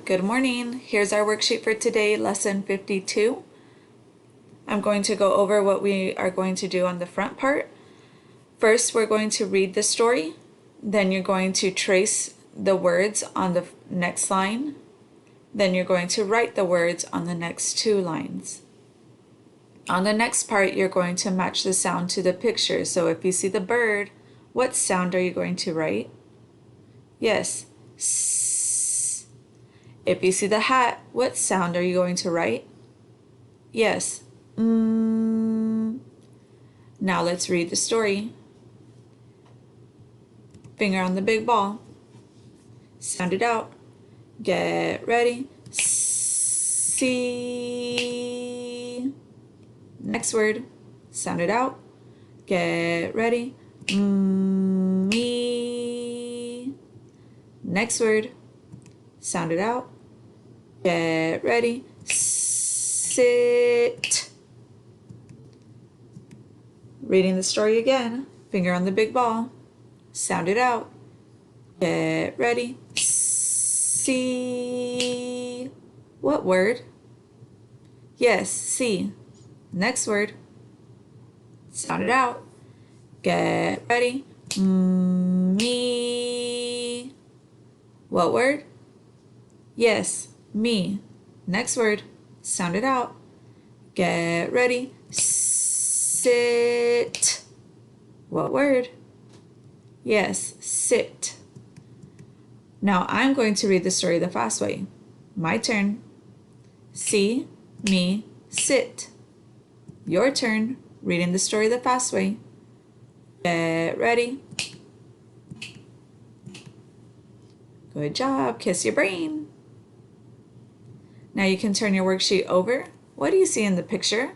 Good morning. Here's our worksheet for today, lesson 52. I'm going to go over what we are going to do on the front part. First, we're going to read the story. Then you're going to trace the words on the next line. Then you're going to write the words on the next two lines. On the next part, you're going to match the sound to the picture. So if you see the bird, what sound are you going to write? Yes, S. If you see the hat, what sound are you going to write? Yes, mm. Now let's read the story. Finger on the big ball. Sound it out. Get ready. See. Next word. Sound it out. Get ready. Me. Next word. Sound it out. Get ready. Sit. Reading the story again. Finger on the big ball. Sound it out. Get ready. See. What word? Yes, see. Next word. Sound it out. Get ready. Me. What word? Yes, me. Next word. Sound it out. Get ready. Sit. What word? Yes, sit. Now I'm going to read the story the fast way. My turn. See, me, sit. Your turn, reading the story the fast way. Get ready. Good job. Kiss your brain. Now you can turn your worksheet over. What do you see in the picture?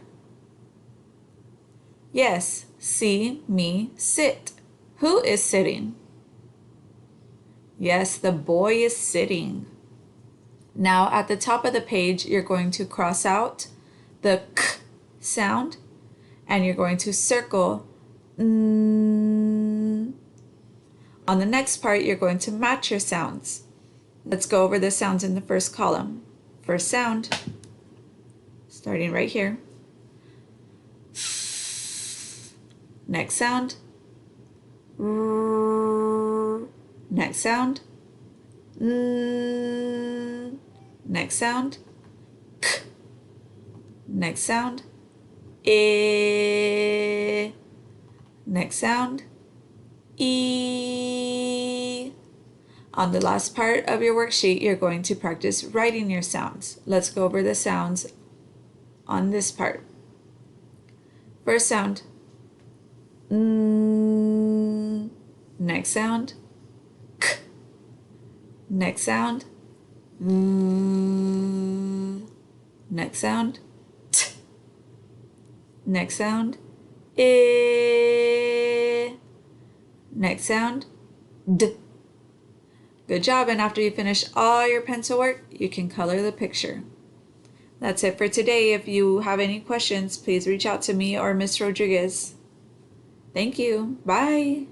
Yes, see, me, sit. Who is sitting? Yes, the boy is sitting. Now at the top of the page, you're going to cross out the k sound and you're going to circle n. On the next part, you're going to match your sounds. Let's go over the sounds in the first column. First sound, starting right here. Next sound. Next sound. Next sound. K. Next sound. E. Next sound. E. On the last part of your worksheet, you're going to practice writing your sounds. Let's go over the sounds on this part. First sound. Next sound. K. Next sound. Next sound. T. Next sound. E. Next sound. D. Good job, and after you finish all your pencil work, you can color the picture. That's it for today. If you have any questions, please reach out to me or Miss Rodriguez. Thank you. Bye.